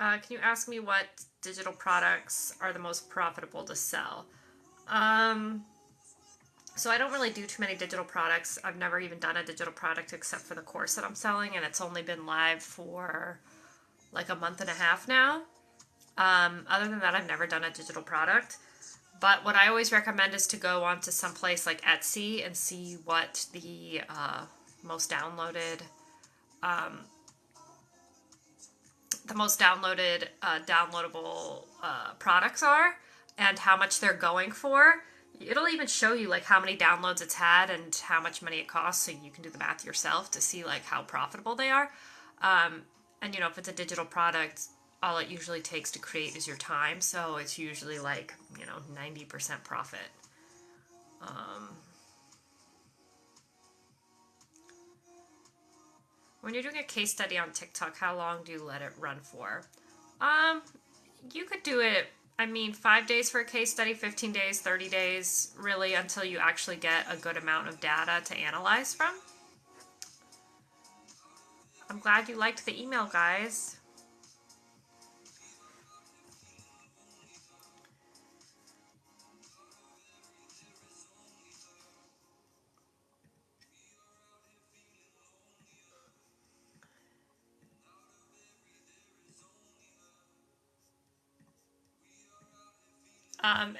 Can you ask me what digital products are the most profitable to sell? So I don't really do too many digital products. I've never even done a digital product except for the course that I'm selling, and it's only been live for like a month and a half now. Other than that, I've never done a digital product. But what I always recommend is to go onto some place like Etsy and see what most downloaded, downloadable products are, and how much they're going for. It'll even show you like how many downloads it's had and how much money it costs, so you can do the math yourself to see like how profitable they are. And if it's a digital product, all it usually takes to create is your time, so it's usually like 90% profit. When you're doing a case study on TikTok, how long do you let it run for? Um, you could do it, 5 days for a case study, 15 days, 30 days, really, until you actually get a good amount of data to analyze from. I'm glad you liked the email, guys.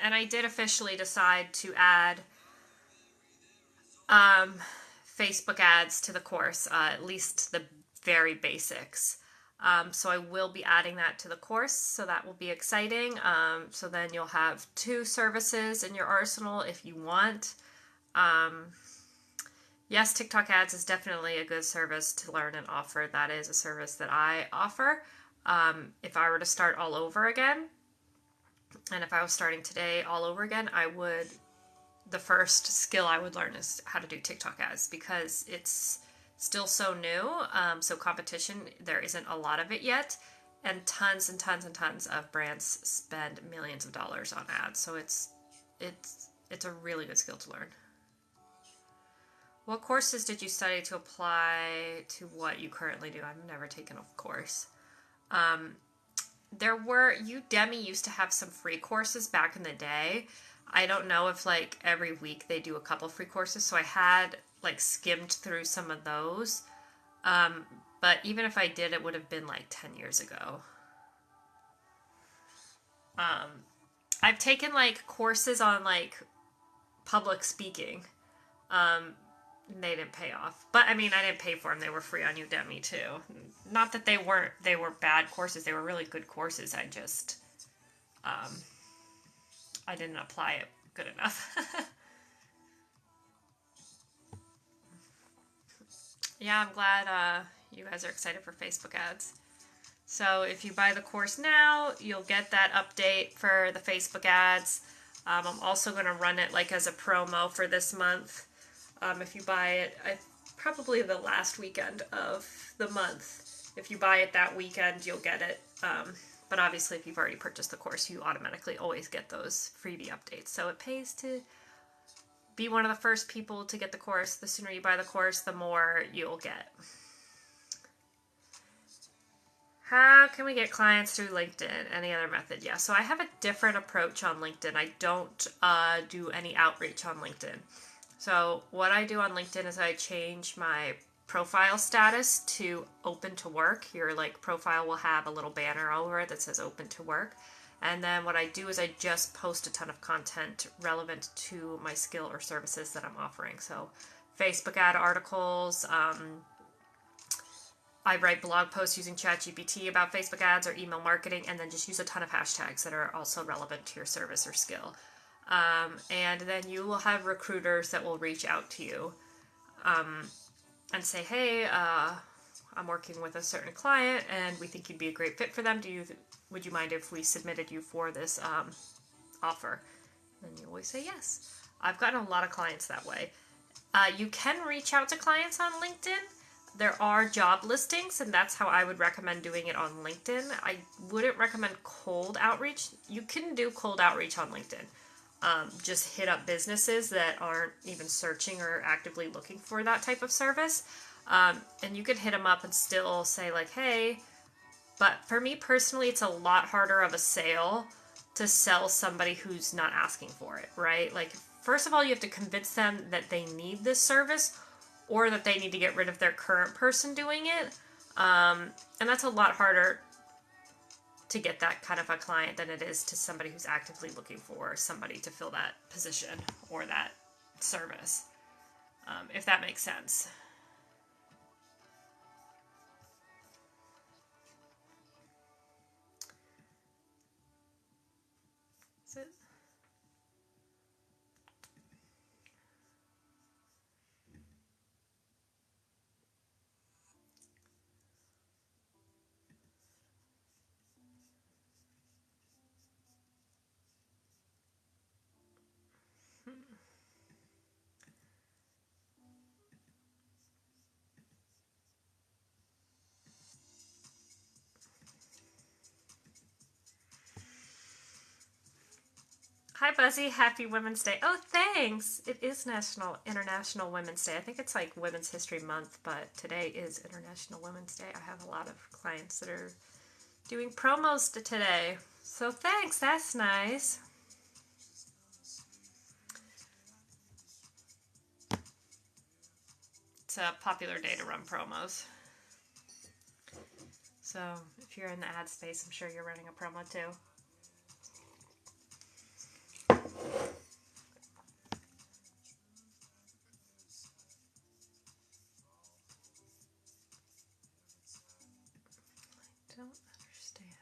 And I did officially decide to add um, Facebook ads to the course, at least the very basics. So I will be adding that to the course, so that will be exciting. So then you'll have two services in your arsenal if you want. Yes, TikTok ads is definitely a good service to learn and offer. That is a service that I offer. If I were to start all over again, and if I was starting today all over again, the first skill I would learn is how to do TikTok ads, because it's still so new. So competition, there isn't a lot of it yet, and tons and tons and tons of brands spend millions of dollars on ads. So it's a really good skill to learn. What courses did you study to apply to what you currently do? I've never taken a course. Udemy used to have some free courses back in the day. I don't know if like every week they do a couple free courses, so I had like skimmed through some of those. But even if I did, it would have been like 10 years ago. I've taken like courses on like public speaking. They didn't pay off. But I didn't pay for them. They were free on Udemy too. Not that they were bad courses. They were really good courses. Um, I didn't apply it good enough. Yeah, I'm glad you guys are excited for Facebook ads. So if you buy the course now, you'll get that update for the Facebook ads. I'm also going to run it like as a promo for this month. If you buy it, probably the last weekend of the month. If you buy it that weekend, you'll get it. But obviously, if you've already purchased the course, you automatically always get those freebie updates. So it pays to be one of the first people to get the course. The sooner you buy the course, the more you'll get. How can we get clients through LinkedIn? Any other method? Yeah, so I have a different approach on LinkedIn. I don't do any outreach on LinkedIn. So what I do on LinkedIn is I change my profile status to open to work. Your like profile will have a little banner over it that says open to work. And then what I do is I just post a ton of content relevant to my skill or services that I'm offering. So Facebook ad articles, I write blog posts using ChatGPT about Facebook ads or email marketing, and then just use a ton of hashtags that are also relevant to your service or skill. And then you will have recruiters that will reach out to you and say, hey, I'm working with a certain client and we think you'd be a great fit for them. Would you mind if we submitted you for this offer? And you always say yes. I've gotten a lot of clients that way. You can reach out to clients on LinkedIn. There are job listings, and that's how I would recommend doing it on LinkedIn. I wouldn't recommend cold outreach. You can do cold outreach on LinkedIn. Just hit up businesses that aren't even searching or actively looking for that type of service. And you could hit them up and still say like, hey, But for me personally, it's a lot harder of a sale to sell somebody who's not asking for it, right? Like, first of all, you have to convince them that they need this service or that they need to get rid of their current person doing it. And that's a lot harder to get that kind of a client than it is to somebody who's actively looking for somebody to fill that position or that service, if that makes sense. Is it? Hi, Buzzy. Happy Women's Day. Oh, thanks. It is International Women's Day. I think it's like Women's History Month, but today is International Women's Day. I have a lot of clients that are doing promos today. So thanks. That's nice. It's a popular day to run promos. So if you're in the ad space, I'm sure you're running a promo too. Don't understand.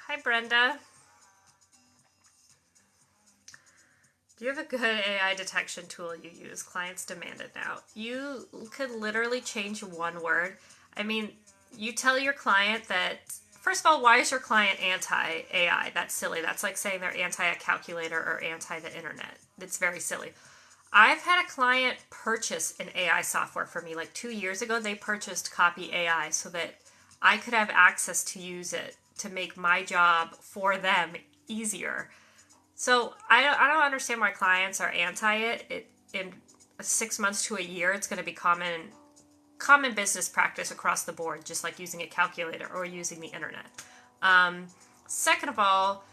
Hi, Brenda. Do you have a good AI detection tool you use? Clients demand it now. You could literally change one word. I mean, you tell your client that, first of all, why is your client anti-AI? That's silly. That's like saying they're anti a calculator or anti the internet. It's very silly. I've had a client purchase an AI software for me like 2 years ago. They purchased Copy AI so that I could have access to use it to make my job for them easier. So I don't understand why clients are anti it. In 6 months to a year, it's going to be common business practice across the board, just like using a calculator or using the internet. Second of all,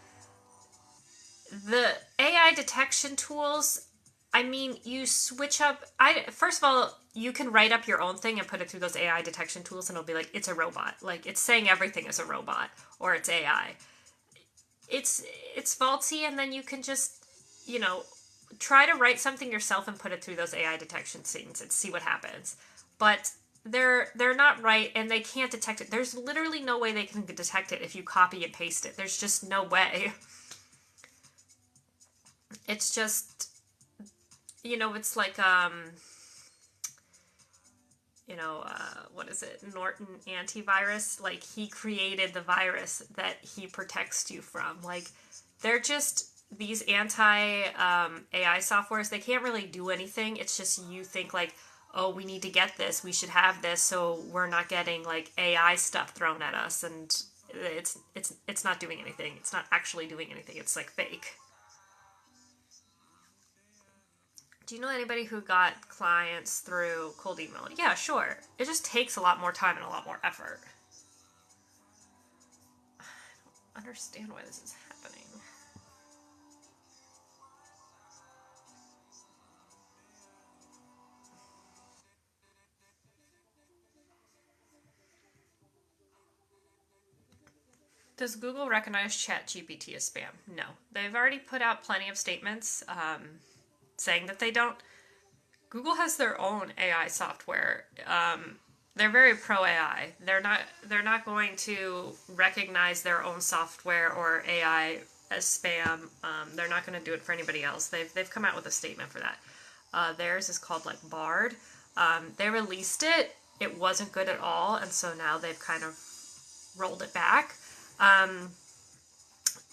the AI detection tools, I mean, you switch up. First of all, you can write up your own thing and put it through those AI detection tools, and it'll be like, it's a robot. Like, it's saying everything is a robot or it's AI. It's faulty, and then you can just, try to write something yourself and put it through those AI detection scenes and see what happens. But they're not right, and they can't detect it. There's literally no way they can detect it if you copy and paste it. There's just no way. It's just, it's like, what is it? Norton antivirus. Like, he created the virus that he protects you from. Like, they're just these AI softwares. They can't really do anything. It's just you think like, oh, we need to get this. We should have this, so we're not getting like AI stuff thrown at us. And it's not doing anything. It's not actually doing anything. It's like fake. Do you know anybody who got clients through cold email? Yeah, sure. It just takes a lot more time and a lot more effort. I don't understand why this is happening. Does Google recognize ChatGPT as spam? No. They've already put out plenty of statements saying that they don't. Google has their own AI software. They're very pro AI. They're not going to recognize their own software or AI as spam. They're not going to do it for anybody else. They've come out with a statement for that. Theirs is called like Bard. They released it. It wasn't good at all, and so now they've kind of rolled it back.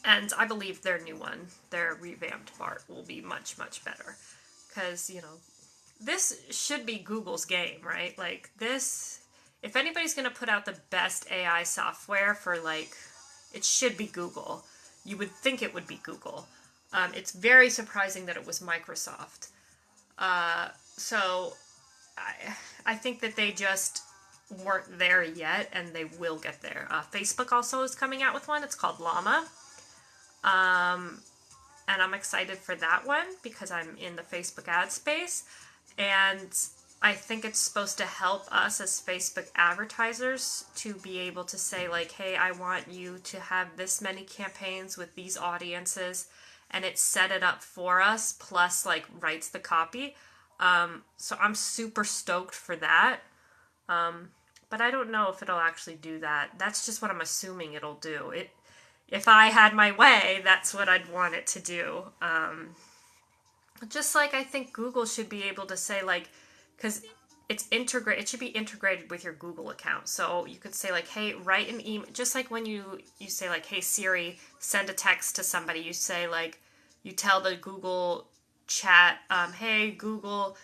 And I believe their new one, their revamped Bard, will be much, much better. Because, this should be Google's game, right? Like, this, if anybody's going to put out the best AI software for, like, it should be Google. You would think it would be Google. It's very surprising that it was Microsoft. So, I think that they just weren't there yet, and they will get there. Facebook also is coming out with one. It's called Llama. And I'm excited for that one because I'm in the Facebook ad space. And I think it's supposed to help us as Facebook advertisers to be able to say, like, hey, I want you to have this many campaigns with these audiences, and it set it up for us, plus like writes the copy. So I'm super stoked for that. But I don't know if it'll actually do that. That's just what I'm assuming it'll do. If I had my way, that's what I'd want it to do. Just like I think Google should be able to say, like, because it should be integrated with your Google account. So you could say, like, hey, write an email. Just like when you say, like, hey, Siri, send a text to somebody. You say, like, you tell the Google chat, hey, Google,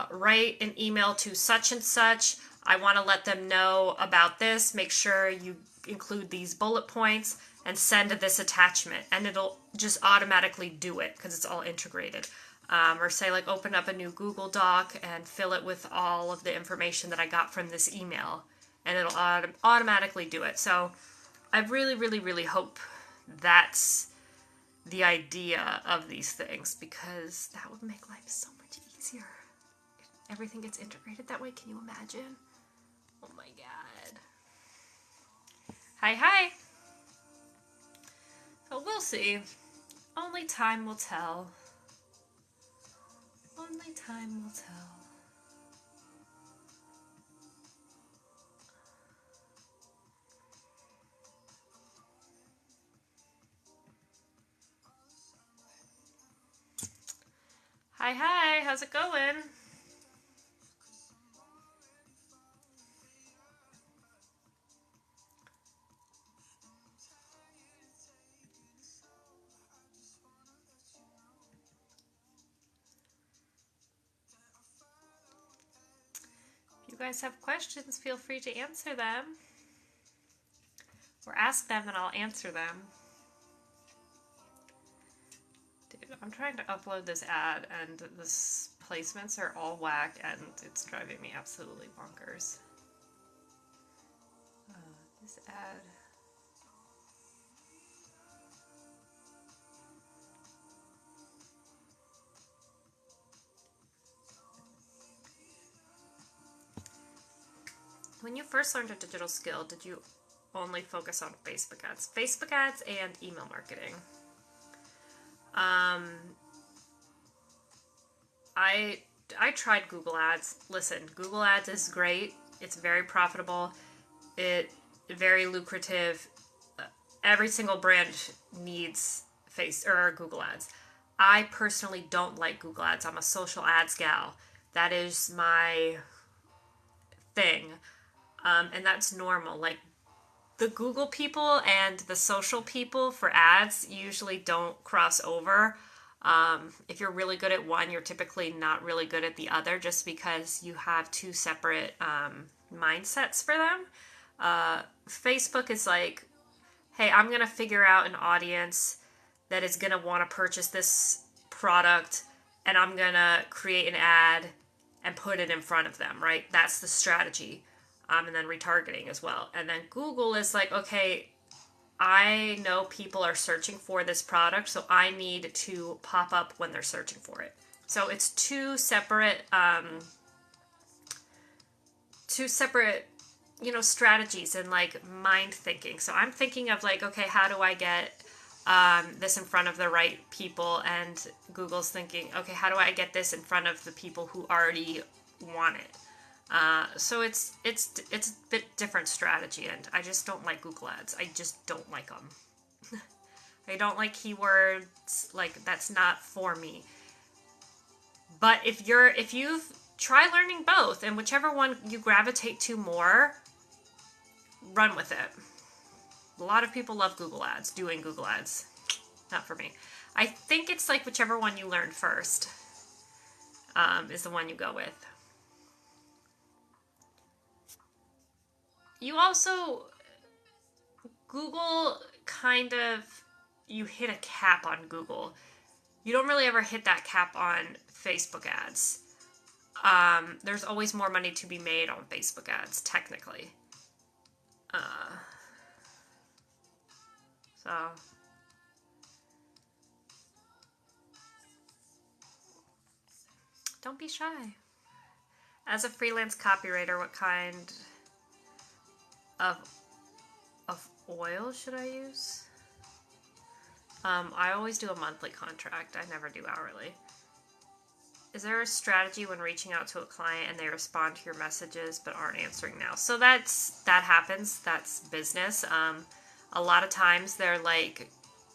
write an email to such and such. I want to let them know about this. Make sure you include these bullet points and send this attachment. And it'll just automatically do it because it's all integrated. Or say, like, open up a new Google Doc and fill it with all of the information that I got from this email. And it'll automatically do it. So I really, really, really hope that's the idea of these things, because that would make life so much easier. If everything gets integrated that way, can you imagine? Oh my god. Hi. So we'll see. Only time will tell. Only time will tell. Hi, how's it going? If you guys have questions, feel free to answer them. Or ask them and I'll answer them. Dude, I'm trying to upload this ad and the placements are all whack and it's driving me absolutely bonkers. This ad. When you first learned a digital skill, did you only focus on Facebook ads? Facebook ads and email marketing. I tried Google Ads. Listen, Google Ads is great. It's very profitable. It's very lucrative. Every single brand needs Google Ads. I personally don't like Google Ads. I'm a social ads gal. That is my thing. And that's normal. Like, the Google people and the social people for ads usually don't cross over. If you're really good at one, you're typically not really good at the other, just because you have two separate mindsets for them. Facebook is like, hey, I'm going to figure out an audience that is going to want to purchase this product, and I'm going to create an ad and put it in front of them, right? That's the strategy. And then retargeting as well. And then Google is like, okay, I know people are searching for this product, so I need to pop up when they're searching for it. So it's two separate, strategies and like mind thinking. So I'm thinking of like, okay, how do I get this in front of the right people? And Google's thinking, okay, how do I get this in front of the people who already want it? So it's a bit different strategy, and I just don't like Google Ads. I just don't like them. I don't like keywords. Like, that's not for me. But if you've try learning both, and whichever one you gravitate to more, run with it. A lot of people love Google Ads, doing Google Ads. Not for me. I think it's like whichever one you learn first is the one you go with. You also, Google kind of, you hit a cap on Google. You don't really ever hit that cap on Facebook ads. there's always more money to be made on Facebook ads, technically. So don't be shy. As a freelance copywriter, what kind of oil should I use? I always do a monthly contract. I never do hourly. Is there a strategy when reaching out to a client and they respond to your messages but aren't answering now? So that happens. That's business. A lot of times they're like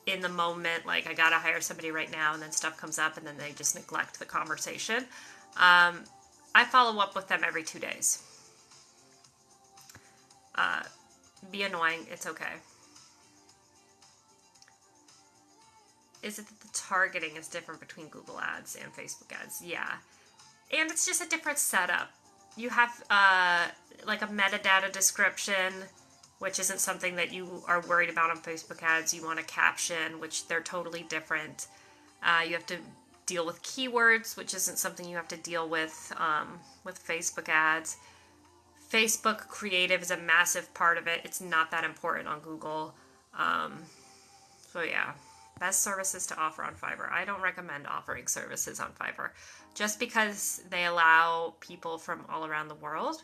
in the moment, like I gotta hire somebody right now, and then stuff comes up and then they just neglect the conversation. I follow up with them every 2 days. Be annoying. It's okay. Is it that the targeting is different between Google ads and Facebook ads? Yeah. And it's just a different setup. You have like a metadata description, which isn't something that you are worried about on Facebook ads. You want a caption, which they're totally different. You have to deal with keywords, which isn't something you have to deal with Facebook ads. Facebook creative is a massive part of it. It's not that important on Google. So yeah. Best services to offer on Fiverr. I don't recommend offering services on Fiverr just because they allow people from all around the world.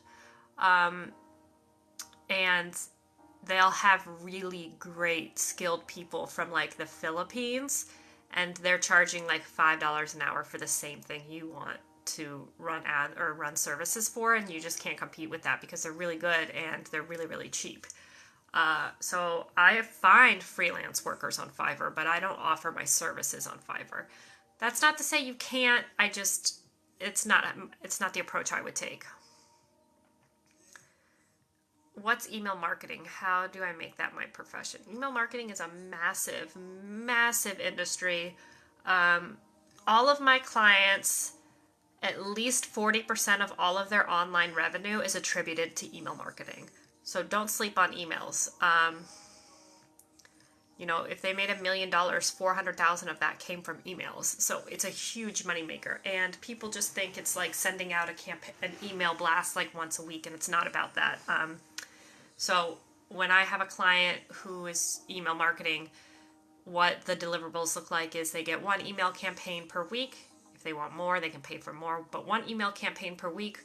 And they'll have really great skilled people from like the Philippines, and they're charging like $5 an hour for the same thing you want to run services for, and you just can't compete with that because they're really good and they're really, really cheap. So I find freelance workers on Fiverr, but I don't offer my services on Fiverr. That's not to say you can't. It's not the approach I would take. What's email marketing? How do I make that my profession? Email marketing is a massive, massive industry. All of my clients, at least 40% of all of their online revenue is attributed to email marketing. So don't sleep on emails. If they made $1 million, 400,000 of that came from emails. So it's a huge moneymaker. And people just think it's like sending out an email blast like once a week, and it's not about that. So when I have a client who is email marketing, what the deliverables look like is they get one email campaign per week. If they want more, they can pay for more. But one email campaign per week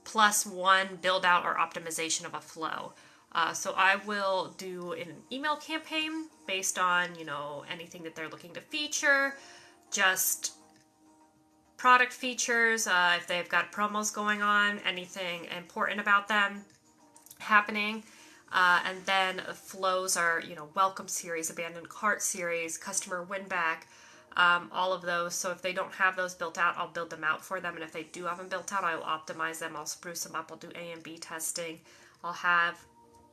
plus one build out or optimization of a flow. So I will do an email campaign based on, anything that they're looking to feature, just product features, if they've got promos going on, anything important about them happening. And then flows are, welcome series, abandoned cart series, customer win back, all of those. So if they don't have those built out, I'll build them out for them. And if they do have them built out, I'll optimize them. I'll spruce them up. I'll do A and B testing. I'll have,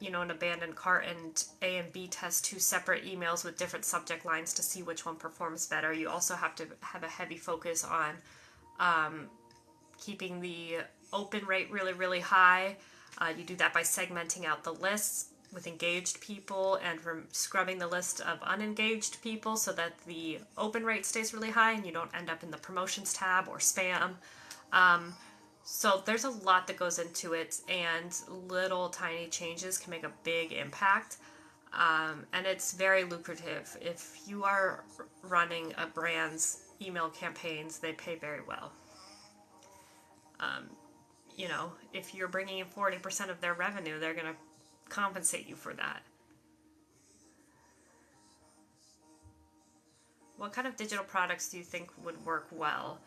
an abandoned cart and A and B test 2 separate emails with different subject lines to see which one performs better. You also have to have a heavy focus on keeping the open rate really, really high. You do that by segmenting out the lists with engaged people and scrubbing the list of unengaged people so that the open rate stays really high and you don't end up in the promotions tab or spam. So there's a lot that goes into it, and little tiny changes can make a big impact. And it's very lucrative. If you are running a brand's email campaigns, they pay very well. If you're bringing in 40% of their revenue, they're going to compensate you for that. What kind of digital products do you think would work well?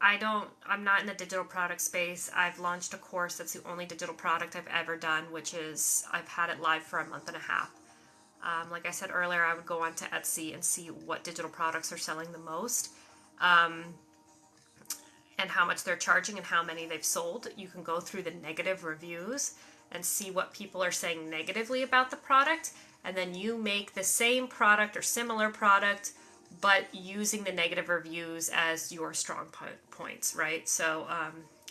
I'm not in the digital product space. I've launched a course that's the only digital product I've ever done, which is I've had it live for a month and a half. Like I said earlier, I would go onto Etsy and see what digital products are selling the most. And how much they're charging and how many they've sold. You can go through the negative reviews and see what people are saying negatively about the product, and then you make the same product or similar product, but using the negative reviews as your strong points, right? So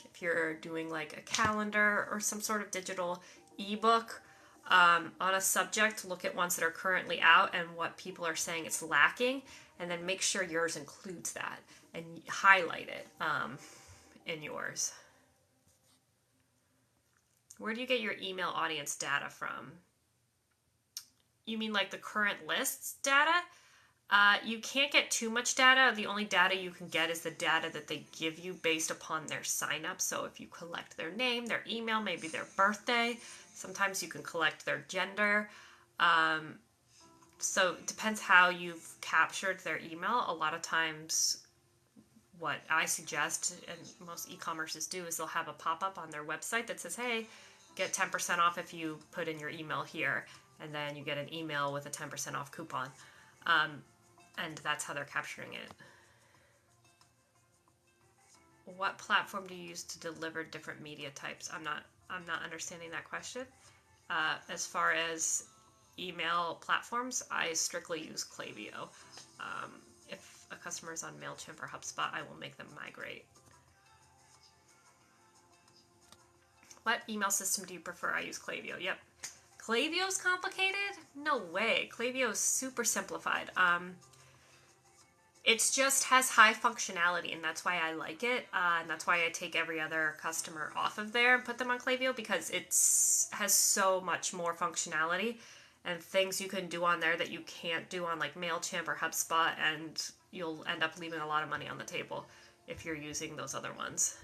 if you're doing like a calendar or some sort of digital ebook on a subject, look at ones that are currently out and what people are saying it's lacking, and then make sure yours includes that and highlight it. in yours. Where do you get your email audience data from? You mean like the current lists data? You can't get too much data. The only data you can get is the data that they give you based upon their sign up. So if you collect their name, their email, maybe their birthday, sometimes you can collect their gender. So it depends how you've captured their email. A lot of times what I suggest, and most e-commerces do, is they'll have a pop-up on their website that says, hey, get 10% off if you put in your email here. And then you get an email with a 10% off coupon. And that's how they're capturing it. What platform do you use to deliver different media types? I'm not understanding that question. As far as email platforms, I strictly use Klaviyo. If a customer is on MailChimp or HubSpot, I will make them migrate. What email system do you prefer? I use Klaviyo. Yep. Klaviyo's complicated? No way. Klaviyo is super simplified. It just has high functionality, and that's why I like it. And that's why I take every other customer off of there and put them on Klaviyo, because it has so much more functionality and things you can do on there that you can't do on like MailChimp or HubSpot, and you'll end up leaving a lot of money on the table if you're using those other ones.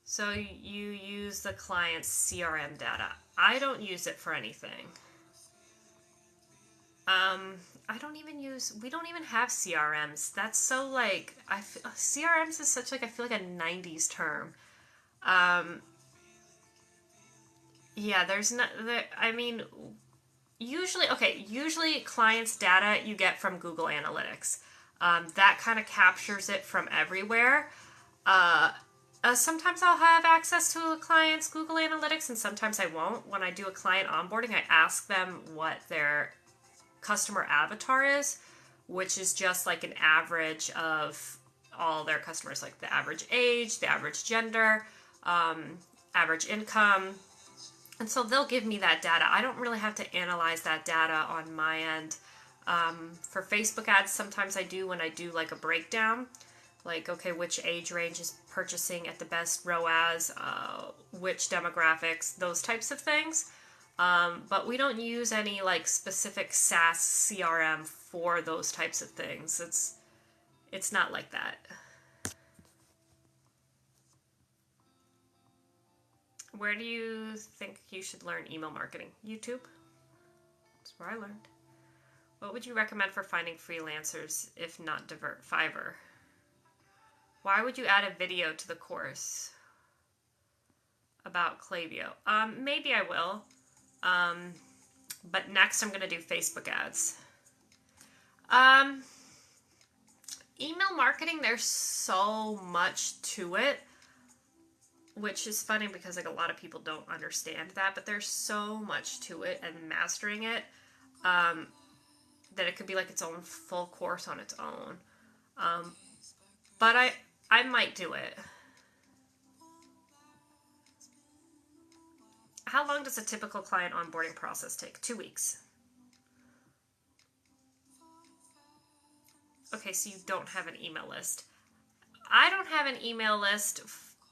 So you use the client's CRM data. I don't use it for anything. We don't even have CRMs. That's so like, CRMs is such like, I feel like a 90s term. Yeah, there's not, usually clients' data you get from Google Analytics. That kind of captures it from everywhere. Sometimes I'll have access to a client's Google Analytics, and sometimes I won't. When I do a client onboarding, I ask them what their customer avatar is, which is just like an average of all their customers, like the average age, the average gender, average income. And so they'll give me that data. I don't really have to analyze that data on my end. For Facebook ads, sometimes I do when I do like a breakdown, like, okay, which age range is purchasing at the best ROAS, which demographics, those types of things. But we don't use any like specific SaaS CRM for those types of things. It's not like that. Where do you think you should learn email marketing? YouTube. That's where I learned. What would you recommend for finding freelancers if not Fiverr? Why would you add a video to the course about Klaviyo? Maybe I will. But next I'm going to do Facebook ads. Email marketing, there's so much to it, which is funny because like a lot of people don't understand that, but there's so much to it, and mastering it, that it could be like its own full course on its own. But I might do it. How long does a typical client onboarding process take? 2 weeks. Okay, so you don't have an email list. I don't have an email list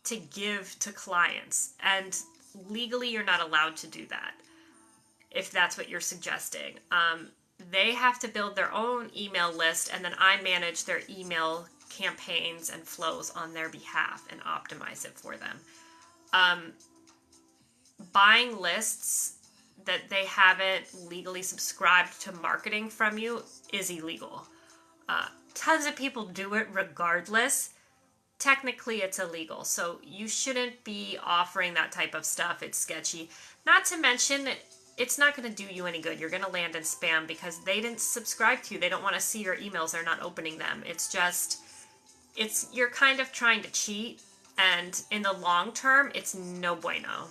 to give to clients, and legally you're not allowed to do that if that's what you're suggesting. They have to build their own email list, and then I manage their email campaigns and flows on their behalf and optimize it for them. Buying lists that they haven't legally subscribed to marketing from you is illegal. Tons of people do it regardless. Technically, it's illegal, so you shouldn't be offering that type of stuff. It's sketchy. Not to mention, it's not going to do you any good. You're going to land in spam because they didn't subscribe to you. They don't want to see your emails. They're not opening them. You're kind of trying to cheat, and in the long term, it's no bueno.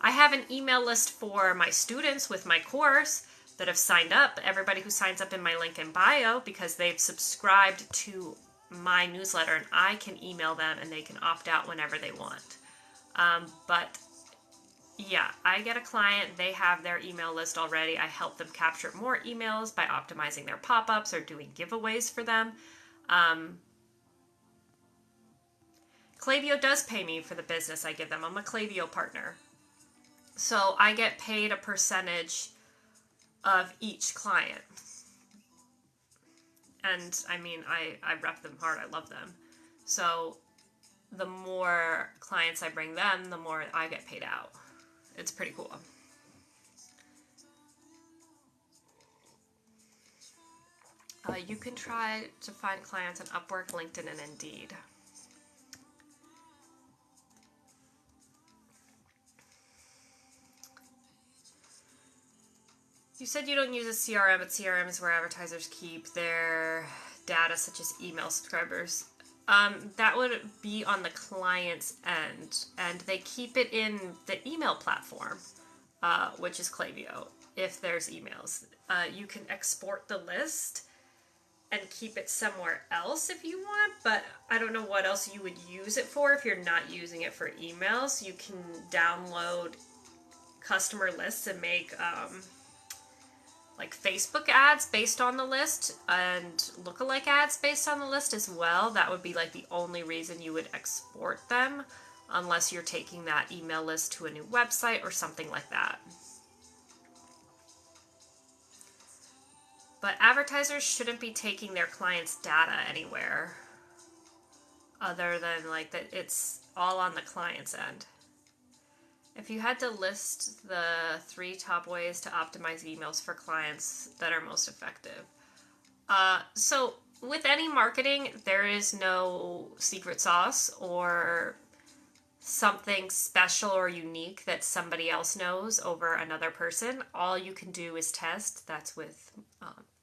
I have an email list for my students with my course that have signed up. Everybody who signs up in my link in bio, because they've subscribed to my newsletter, and I can email them and they can opt out whenever they want. But yeah, I get a client, they have their email list already. I help them capture more emails by optimizing their pop-ups or doing giveaways for them. Klaviyo does pay me for the business I give them. I'm a Klaviyo partner. So I get paid a percentage of each client. And I mean, I rep them hard. I love them. So the more clients I bring them, the more I get paid out. It's pretty cool. You can try to find clients on Upwork, LinkedIn, and Indeed. You said you don't use a CRM, but CRM is where advertisers keep their data, such as email subscribers. That would be on the client's end, and they keep it in the email platform, which is Klaviyo, if there's emails. You can export the list and keep it somewhere else if you want, but I don't know what else you would use it for if you're not using it for emails. You can download customer lists and make like Facebook ads based on the list and lookalike ads based on the list as well. That would be like the only reason you would export them, unless you're taking that email list to a new website or something like that. But advertisers shouldn't be taking their clients' data anywhere other than like that it's all on the client's end. If you had to list the 3 top ways to optimize emails for clients that are most effective. So with any marketing, there is no secret sauce or something special or unique that somebody else knows over another person. All you can do is test. That's with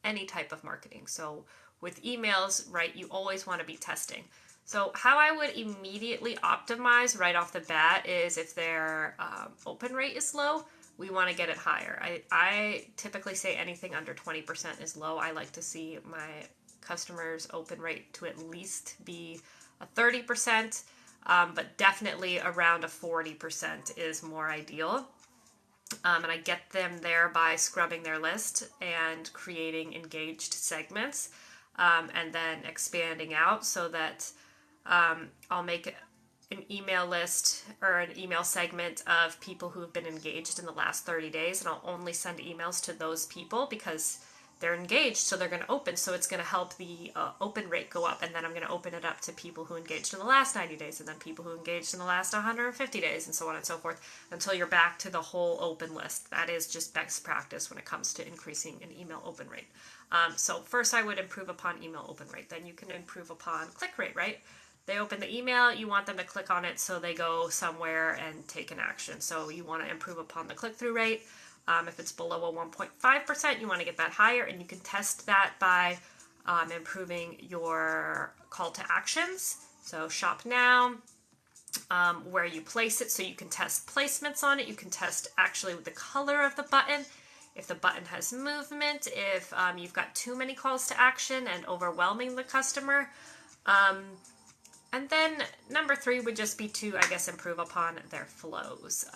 any type of marketing. So with emails, right, you always want to be testing. So how I would immediately optimize right off the bat is if their open rate is low, we want to get it higher. I typically say anything under 20% is low. I like to see my customers' open rate to at least be a 30%, but definitely around a 40% is more ideal. And I get them there by scrubbing their list and creating engaged segments, and then expanding out so that I'll make an email list or an email segment of people who have been engaged in the last 30 days, and I'll only send emails to those people because they're engaged, so they're going to open, so it's going to help the open rate go up. And then I'm going to open it up to people who engaged in the last 90 days, and then people who engaged in the last 150 days, and so on and so forth, until you're back to the whole open list. That is just best practice when it comes to increasing an email open rate. So first I would improve upon email open rate. Then you can improve upon click rate, right? They open the email, you want them to click on it so they go somewhere and take an action. So you want to improve upon the click-through rate. If it's below a 1.5%, you want to get that higher, and you can test that by improving your call to actions. So shop now, where you place it, so you can test placements on it. You can test actually with the color of the button, if the button has movement, if you've got too many calls to action and overwhelming the customer. And then number 3 would just be to, I guess, improve upon their flows.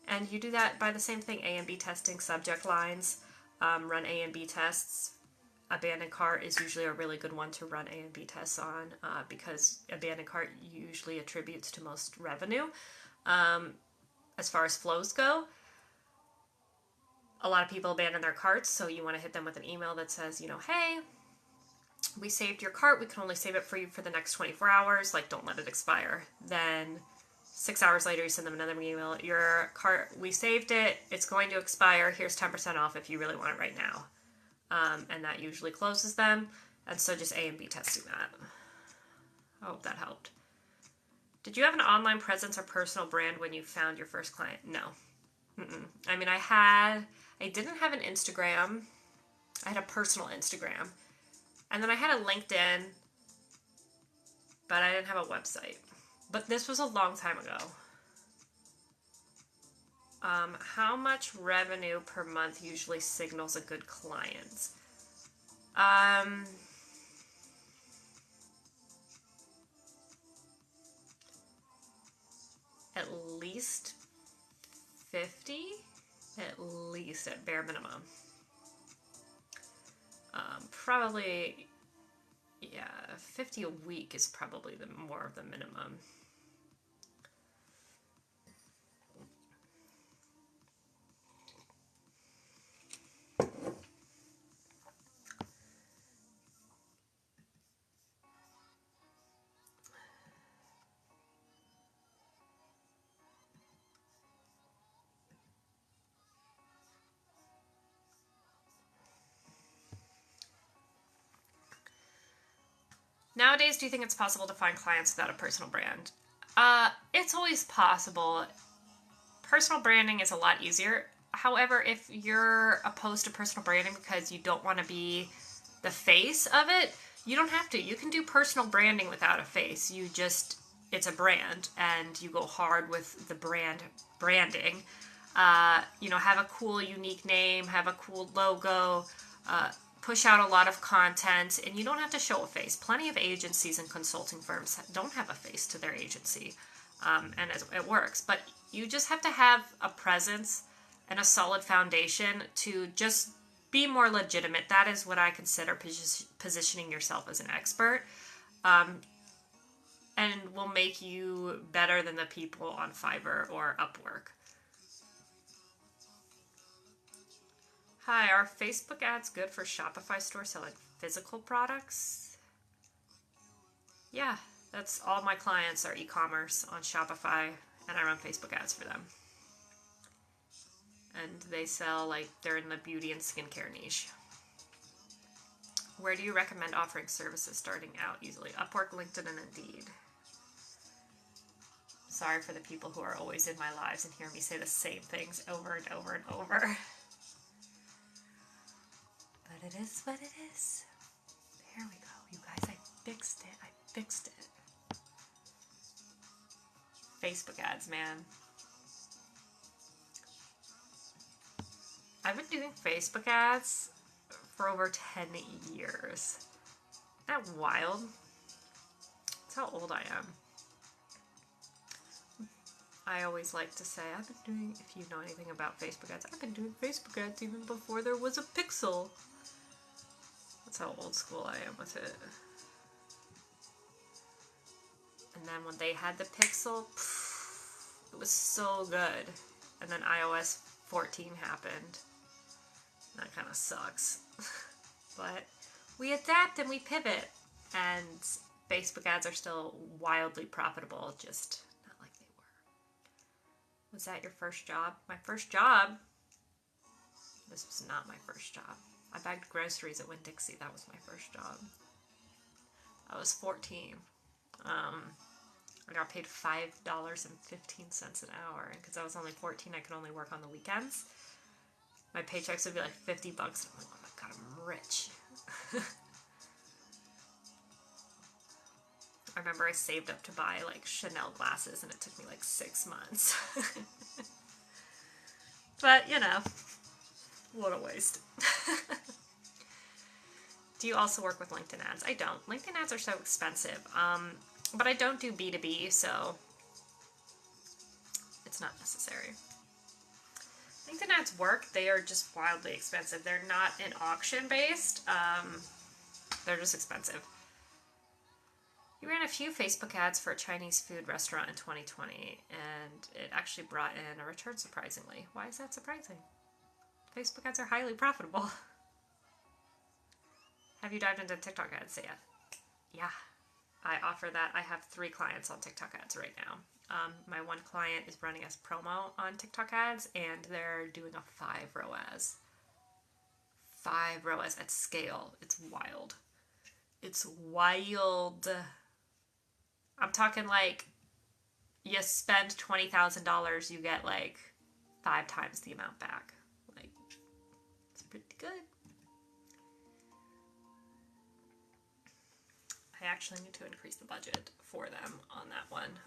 And you do that by the same thing, A and B testing, subject lines, run A and B tests. Abandoned cart is usually a really good one to run A and B tests on, because abandoned cart usually attributes to most revenue. As far as flows go, a lot of people abandon their carts, so you want to hit them with an email that says, you know, hey, we saved your cart, we can only save it for you for the next 24 hours, like don't let it expire. Then 6 hours later you send them another email, your cart, we saved it, it's going to expire, here's 10% off if you really want it right now. And that usually closes them, and so just A and B testing that. I hope that helped. Did you have an online presence or personal brand when you found your first client? No. I mean, I didn't have an Instagram, I had a personal Instagram. And then I had a LinkedIn, but I didn't have a website. But this was a long time ago. How much revenue per month usually signals a good client? At least 50? At least, at bare minimum. Probably Yeah, 50 a week is probably the more of the minimum. Nowadays, do you think it's possible to find clients without a personal brand? It's always possible. Personal branding is a lot easier. However, if you're opposed to personal branding because you don't want to be the face of it, you don't have to. You can do personal branding without a face. It's a brand, and you go hard with the branding. Have a cool, unique name, have a cool logo, push out a lot of content, and you don't have to show a face. Plenty of agencies and consulting firms don't have a face to their agency, and it works. But you just have to have a presence and a solid foundation to just be more legitimate. That is what I consider positioning yourself as an expert, and will make you better than the people on Fiverr or Upwork. Hi, are Facebook ads good for Shopify stores selling physical products? Yeah, that's all my clients are e-commerce on Shopify, and I run Facebook ads for them. And they sell, like, they're in the beauty and skincare niche. Where do you recommend offering services starting out easily? Upwork, LinkedIn, and Indeed. Sorry for the people who are always in my lives and hear me say the same things over and over and over. But it is what it is. There we go. You guys, I fixed it. Facebook ads, man. I've been doing Facebook ads for over 10 years. Isn't that wild? That's how old I am. I always like to say, I've been doing, if you know anything about Facebook ads, I've been doing Facebook ads even before there was a pixel. That's how old school I am with it. And then when they had the pixel, it was so good. And then iOS 14 happened. That kind of sucks. But we adapt and we pivot. And Facebook ads are still wildly profitable, just not like they were. Was that your first job? My first job? This was not my first job. I bagged groceries at Winn-Dixie. That was my first job. I was 14. I got paid $5.15 an hour. And because I was only 14, I could only work on the weekends. My paychecks would be like $50. I'm like, oh my god, I'm rich. I remember I saved up to buy like Chanel glasses, and it took me like 6 months. But, what a waste. Do you also work with LinkedIn ads? I don't. LinkedIn ads are so expensive. But I don't do B2B, so it's not necessary. LinkedIn ads work. They are just wildly expensive. They're not an auction based. They're just expensive. You ran a few Facebook ads for a Chinese food restaurant in 2020, and it actually brought in a return surprisingly. Why is that surprising? Facebook ads are highly profitable. Have you dived into TikTok ads yet? Yeah, I offer that. I have 3 clients on TikTok ads right now. My one client is running a promo on TikTok ads, and they're doing a 5 ROAS. 5 ROAS at scale. It's wild. It's wild. I'm talking like, you spend $20,000, you get like 5 times the amount back. Like, it's pretty good. I actually need to increase the budget for them on that one.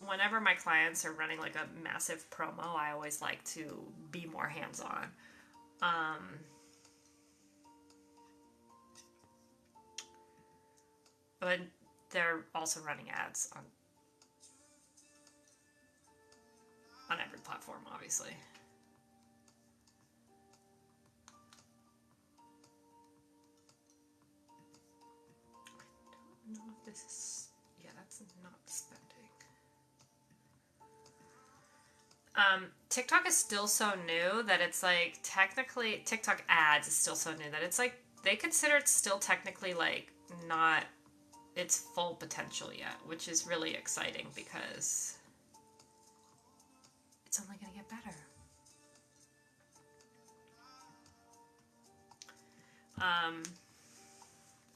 Whenever my clients are running like a massive promo, I always like to be more hands-on. But they're also running ads on every platform, obviously. this is, yeah, that's not spending. TikTok is still so new that it's like, technically, TikTok ads is still so new that it's like, they consider it still technically like not its full potential yet, which is really exciting because it's only going to get better.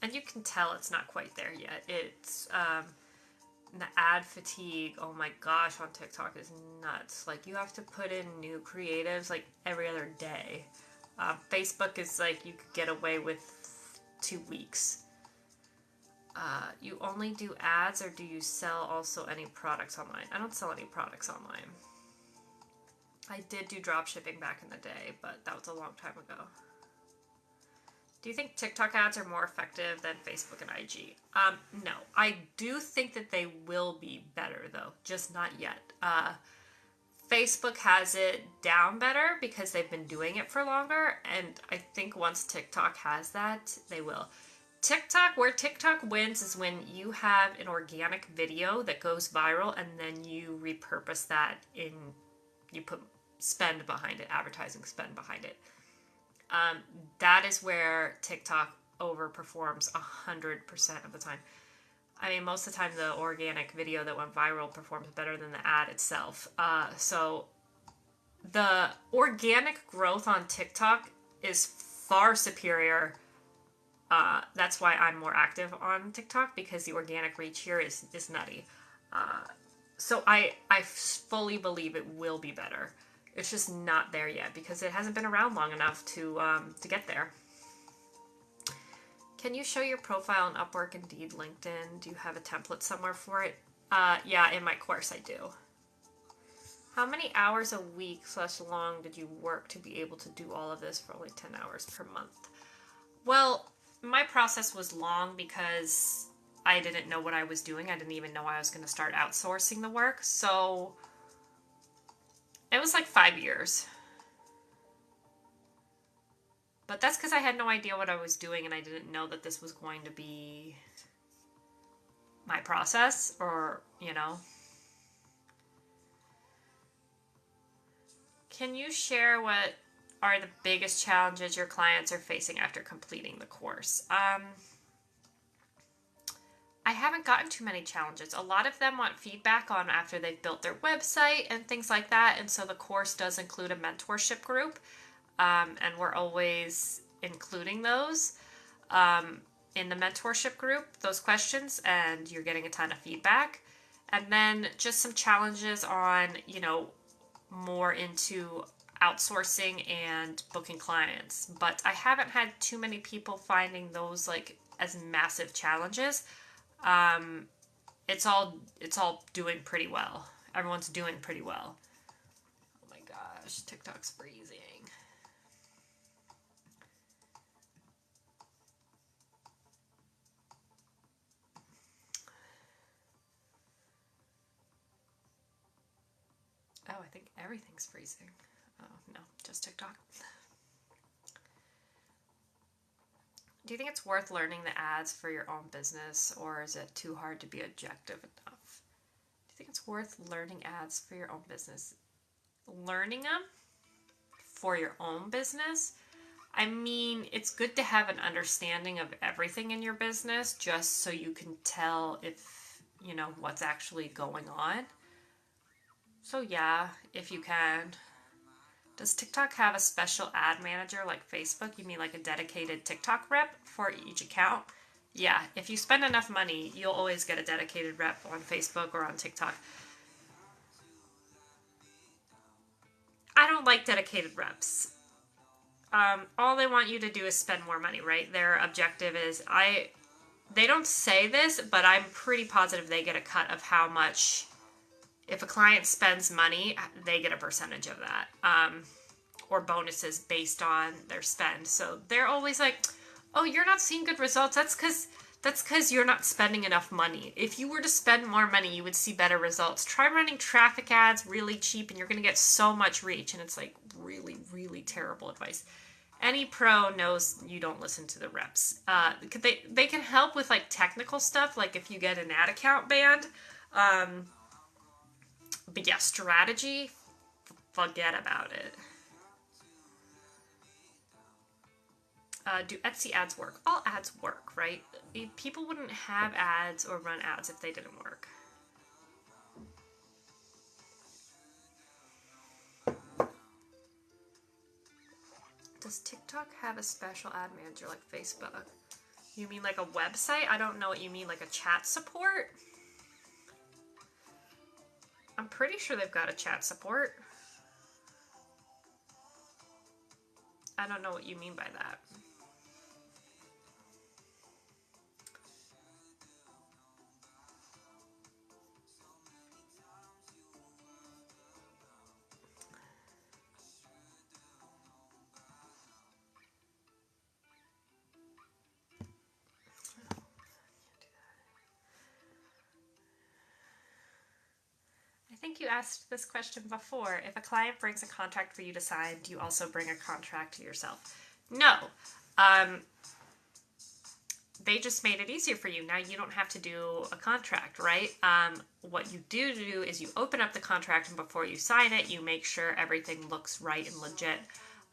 And you can tell it's not quite there yet. It's the ad fatigue, oh my gosh, on TikTok is nuts. Like, you have to put in new creatives like every other day. Facebook is like, you could get away with 2 weeks. You only do ads, or do you sell also any products online? I don't sell any products online. I did do drop shipping back in the day, but that was a long time ago. Do you think TikTok ads are more effective than Facebook and IG? No. I do think that they will be better, though. Just not yet. Facebook has it down better because they've been doing it for longer, and I think once TikTok has that, they will. Where TikTok wins is when you have an organic video that goes viral, and then you repurpose that you put spend behind it, advertising spend behind it. That is where TikTok overperforms 100% of the time. I mean, most of the time the organic video that went viral performs better than the ad itself. So the organic growth on TikTok is far superior. That's why I'm more active on TikTok, because the organic reach here is nutty. So I fully believe it will be better. It's just not there yet because it hasn't been around long enough to get there. Can you show your profile on Upwork, Indeed, LinkedIn? Do you have a template somewhere for it? Yeah, in my course I do. How many hours a week / long did you work to be able to do all of this for only 10 hours per month? Well, my process was long because I didn't know what I was doing. I didn't even know I was going to start outsourcing the work. So it was like 5 years. But that's because I had no idea what I was doing, and I didn't know that this was going to be my process, or, you know. Can you share what are the biggest challenges your clients are facing after completing the course? I haven't gotten too many challenges. A lot of them want feedback on after they've built their website and things like that. And so the course does include a mentorship group. And we're always including those in the mentorship group, those questions, and you're getting a ton of feedback. And then just some challenges on, you know, more into outsourcing and booking clients. But I haven't had too many people finding those like as massive challenges. It's all doing pretty well. Everyone's doing pretty well. Oh my gosh, TikTok's freezing. Oh, I think everything's freezing. Oh, no, just TikTok. Do you think it's worth learning the ads for your own business, or is it too hard to be objective enough? Do you think it's worth learning ads for your own business? Learning them for your own business? I mean, it's good to have an understanding of everything in your business just so you can tell if, you know, what's actually going on. So yeah, if you can. Does TikTok have a special ad manager like Facebook? You mean like a dedicated TikTok rep for each account? Yeah, if you spend enough money, you'll always get a dedicated rep on Facebook or on TikTok. I don't like dedicated reps. All they want you to do is spend more money, right? Their objective is, they don't say this, but I'm pretty positive they get a cut of how much. If a client spends money, they get a percentage of that, or bonuses based on their spend. So they're always like, oh, you're not seeing good results. That's because you're not spending enough money. If you were to spend more money, you would see better results. Try running traffic ads really cheap and you're going to get so much reach. And it's like really, really terrible advice. Any pro knows you don't listen to the reps. They can help with like technical stuff, like if you get an ad account banned. But yeah, strategy, forget about it. Do Etsy ads work? All ads work, right? People wouldn't have ads or run ads if they didn't work. Does TikTok have a special ad manager like Facebook? You mean like a website? I don't know what you mean, like a chat support? I'm pretty sure they've got a chat support. I don't know what you mean by that. I think you asked this question before. If a client brings a contract for you to sign, do you also bring a contract to yourself? No. They just made it easier for you. Now you don't have to do a contract, right? What you do is you open up the contract, and before you sign it, you make sure everything looks right and legit.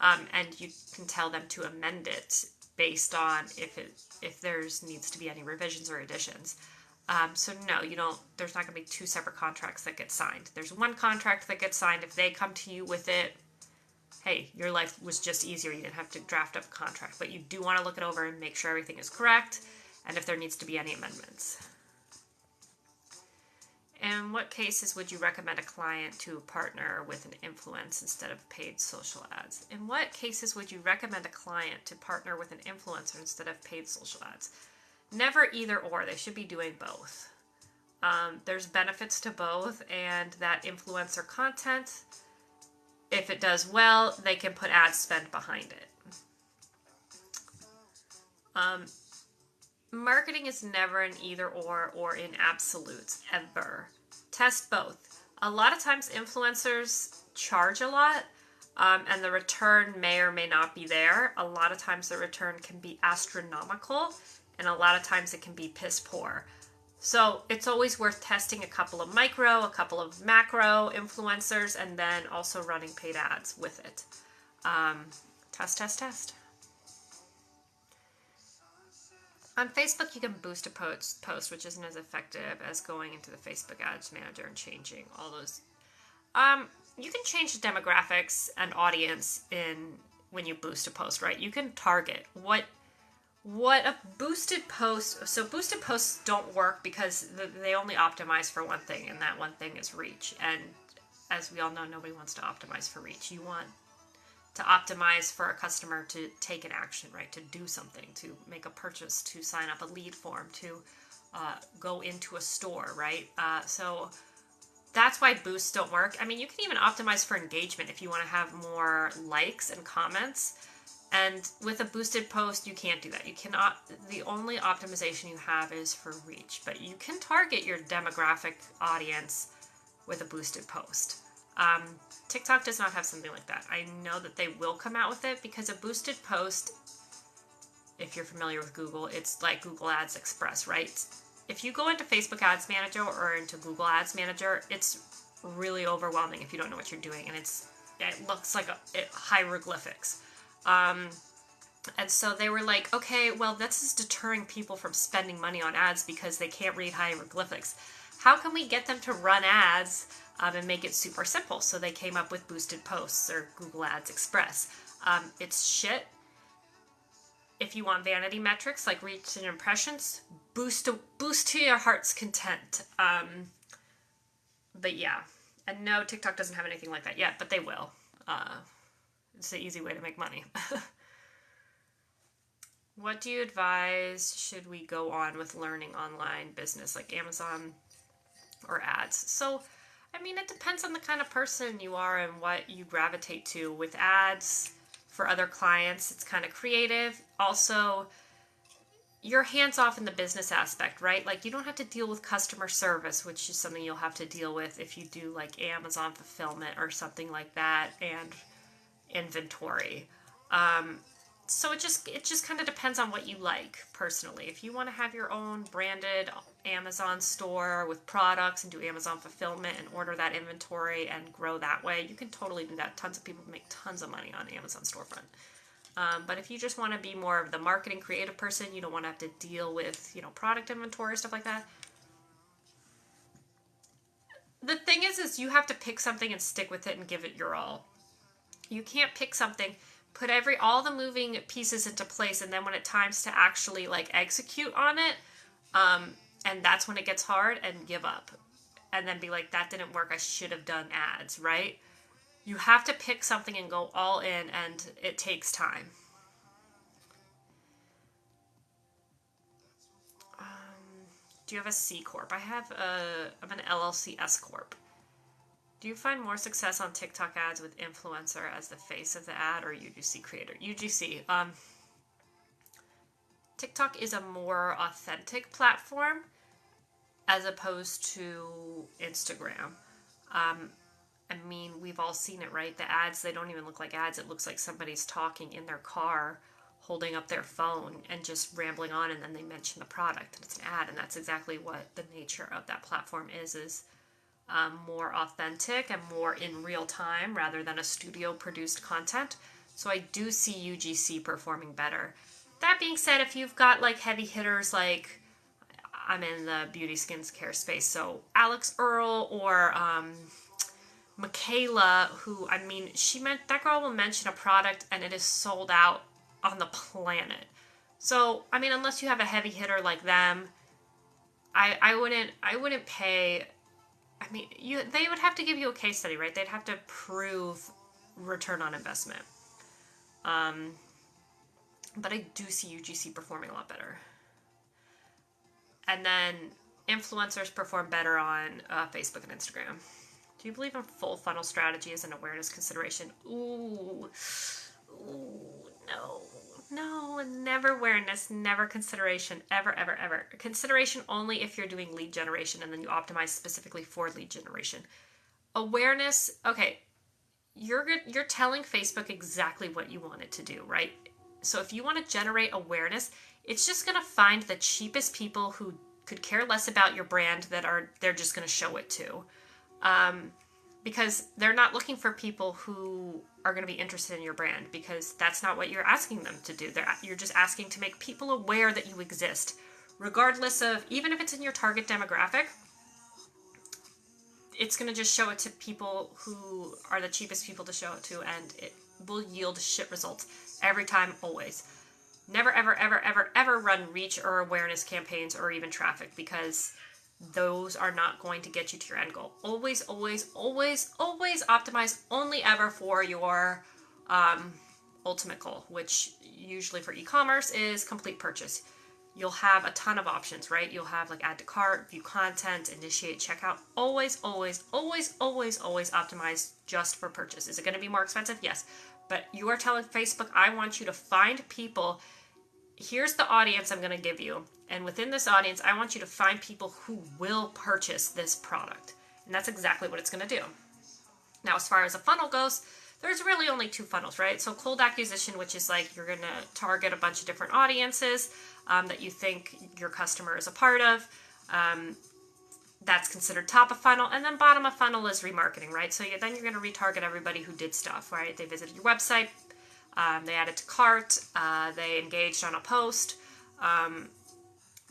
And you can tell them to amend it based on if there's needs to be any revisions or additions. So no, you don't. There's not going to be two separate contracts that get signed. There's one contract that gets signed. If they come to you with it, hey, your life was just easier. You didn't have to draft up a contract, but you do want to look it over and make sure everything is correct, and if there needs to be any amendments. In what cases would you recommend a client to partner with an influencer instead of paid social ads? In what cases would you recommend a client to partner with an influencer instead of paid social ads? Never either or. They should be doing both. There's benefits to both, and that influencer content, if it does well, they can put ad spend behind it. Marketing is never an either or in absolutes, ever. Test both. A lot of times influencers charge a lot, and the return may or may not be there. A lot of times the return can be astronomical, and a lot of times it can be piss poor. So it's always worth testing a couple of micro, a couple of macro influencers, and then also running paid ads with it. Test. On Facebook, you can boost a post, which isn't as effective as going into the Facebook Ads Manager and changing all those. You can change the demographics and audience when you boost a post, right? You can target what a boosted post. So boosted posts don't work because they only optimize for one thing, and that one thing is reach. And as we all know, nobody wants to optimize for reach. You want to optimize for a customer to take an action, right? To do something, to make a purchase, to sign up a lead form, to go into a store, right? So that's why boosts don't work. I mean, you can even optimize for engagement if you want to have more likes and comments. And with a boosted post, you can't do that. You cannot. The only optimization you have is for reach, but you can target your demographic audience with a boosted post. TikTok does not have something like that. I know that they will come out with it because a boosted post, if you're familiar with Google, it's like Google Ads Express, right? If you go into Facebook Ads Manager or into Google Ads Manager, it's really overwhelming if you don't know what you're doing, and it looks like hieroglyphics. And so they were like, okay, well, this is deterring people from spending money on ads because they can't read hieroglyphics. How can we get them to run ads and make it super simple? So they came up with boosted posts or Google Ads Express. It's shit. If you want vanity metrics like reach and impressions, boost to your heart's content. But yeah, and no, TikTok doesn't have anything like that yet, but they will. It's an easy way to make money. What do you advise should we go on with learning online business like Amazon or ads? So, I mean, it depends on the kind of person you are and what you gravitate to. With ads for other clients, it's kind of creative. Also, you're hands off in the business aspect, right? Like, you don't have to deal with customer service, which is something you'll have to deal with if you do like Amazon fulfillment or something like that, and inventory. So it just kind of depends on what you like personally. If you want to have your own branded Amazon store with products and do Amazon fulfillment and order that inventory and grow that way, you can totally do that. Tons of people make tons of money on Amazon storefront. But if you just want to be more of the marketing creative person, you don't want to have to deal with, product inventory, stuff like that. The thing is you have to pick something and stick with it and give it your all. You can't pick something, put all the moving pieces into place, and then when it's time to actually execute on it, and that's when it gets hard, and give up. And then be like, that didn't work, I should have done ads, right? You have to pick something and go all in, and it takes time. Do you have a C Corp? I'm an LLC S Corp. Do you find more success on TikTok ads with influencer as the face of the ad or UGC creator? UGC. TikTok is a more authentic platform as opposed to Instagram. We've all seen it, right? The ads, they don't even look like ads. It looks like somebody's talking in their car, holding up their phone and just rambling on, and then they mention the product, and it's an ad, and that's exactly what the nature of that platform is more authentic and more in real time rather than a studio produced content. So I do see UGC performing better. That being said, if you've got heavy hitters, I'm in the beauty skincare space, so Alex Earl or Michaela, who, that girl will mention a product and it is sold out on the planet. So, unless you have a heavy hitter like them, I wouldn't pay. They would have to give you a case study, right? They'd have to prove return on investment. But I do see UGC performing a lot better. And then influencers perform better on Facebook and Instagram. Do you believe in full funnel strategy as an awareness consideration? Ooh, no. No, never awareness, never consideration, ever, ever, ever. Consideration only if you're doing lead generation and then you optimize specifically for lead generation. Awareness, okay, you're telling Facebook exactly what you want it to do, right? So if you want to generate awareness, it's just going to find the cheapest people who could care less about your brand they're just going to show it to. Because they're not looking for people who are going to be interested in your brand, because that's not what you're asking them to do. You're just asking to make people aware that you exist, regardless of, even if it's in your target demographic, it's going to just show it to people who are the cheapest people to show it to, and it will yield shit results every time, always. Never, ever, ever, ever, ever run reach or awareness campaigns or even traffic, because those are not going to get you to your end goal. Always, always, always, always optimize only ever for your ultimate goal, which usually for e-commerce is complete purchase. You'll have a ton of options, right? You'll have add to cart, view content, initiate checkout. Always, always, always, always, always optimize just for purchase. Is it going to be more expensive? Yes. But you are telling Facebook, I want you to find people. Here's the audience I'm going to give you. And within this audience, I want you to find people who will purchase this product. And that's exactly what it's going to do. Now, as far as a funnel goes, there's really only two funnels, right? So cold acquisition, which is you're going to target a bunch of different audiences that you think your customer is a part of. That's considered top of funnel. And then bottom of funnel is remarketing, right? So then you're going to retarget everybody who did stuff, right? They visited your website. They added to cart. They engaged on a post.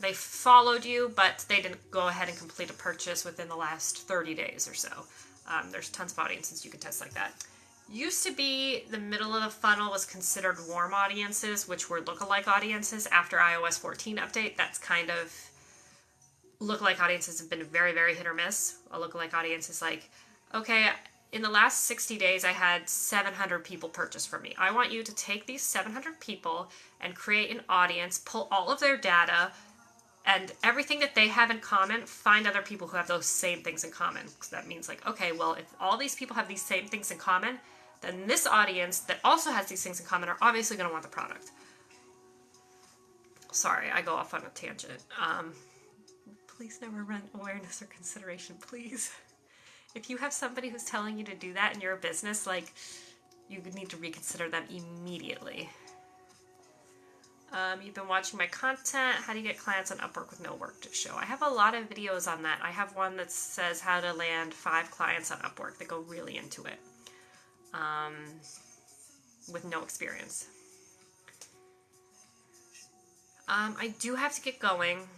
They followed you, but they didn't go ahead and complete a purchase within the last 30 days or so. There's tons of audiences you can test like that. Used to be the middle of the funnel was considered warm audiences, which were lookalike audiences. After iOS 14 update, that's kind of, lookalike audiences have been very, very hit or miss. A lookalike audience is okay, in the last 60 days, I had 700 people purchase from me. I want you to take these 700 people and create an audience, pull all of their data, and everything that they have in common, find other people who have those same things in common. Because that means okay, well, if all these people have these same things in common, then this audience that also has these things in common are obviously going to want the product. Sorry, I go off on a tangent. Please never run awareness or consideration, please. If you have somebody who's telling you to do that in your business, you need to reconsider them immediately. You've been watching my content. How do you get clients on Upwork with no work to show? I have a lot of videos on that. I have one that says how to land 5 clients on Upwork that go really into it with no experience. I do have to get going.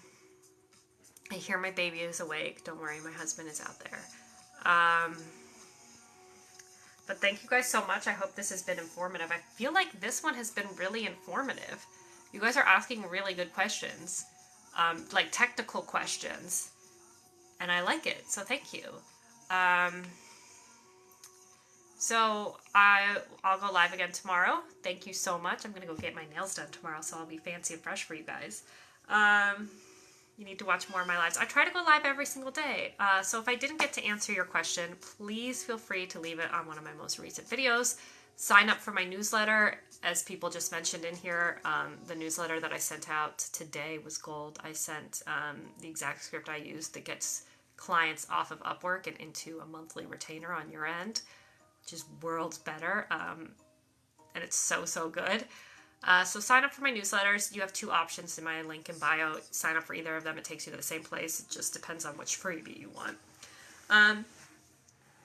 I hear my baby is awake. Don't worry, my husband is out there. But thank you guys so much. I hope this has been informative. I feel like this one has been really informative. You guys are asking really good questions, like technical questions, and I like it, so thank you. So I'll go live again tomorrow. Thank you so much. I'm going to go get my nails done tomorrow, so I'll be fancy and fresh for you guys. You need to watch more of my lives. I try to go live every single day. So if I didn't get to answer your question, please feel free to leave it on one of my most recent videos. Sign up for my newsletter. As people just mentioned in here, the newsletter that I sent out today was gold. I sent the exact script I used that gets clients off of Upwork and into a monthly retainer on your end, which is worlds better. And it's so, so good. So sign up for my newsletters. You have 2 options in my link in bio. Sign up for either of them. It takes you to the same place. It just depends on which freebie you want.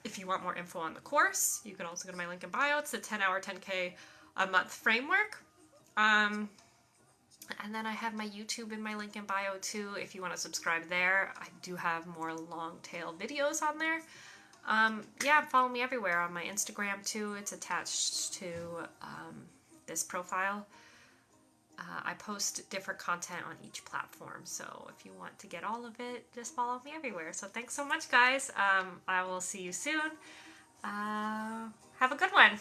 If you want more info on the course, you can also go to my link in bio. It's the 10-hour, 10K a month framework. And then I have my YouTube in my link in bio too. If you want to subscribe there, I do have more long tail videos on there. Yeah, follow me everywhere on my Instagram too. It's attached to this profile. I post different content on each platform, so if you want to get all of it, just follow me everywhere. So thanks so much, guys. I will see you soon. Have a good one.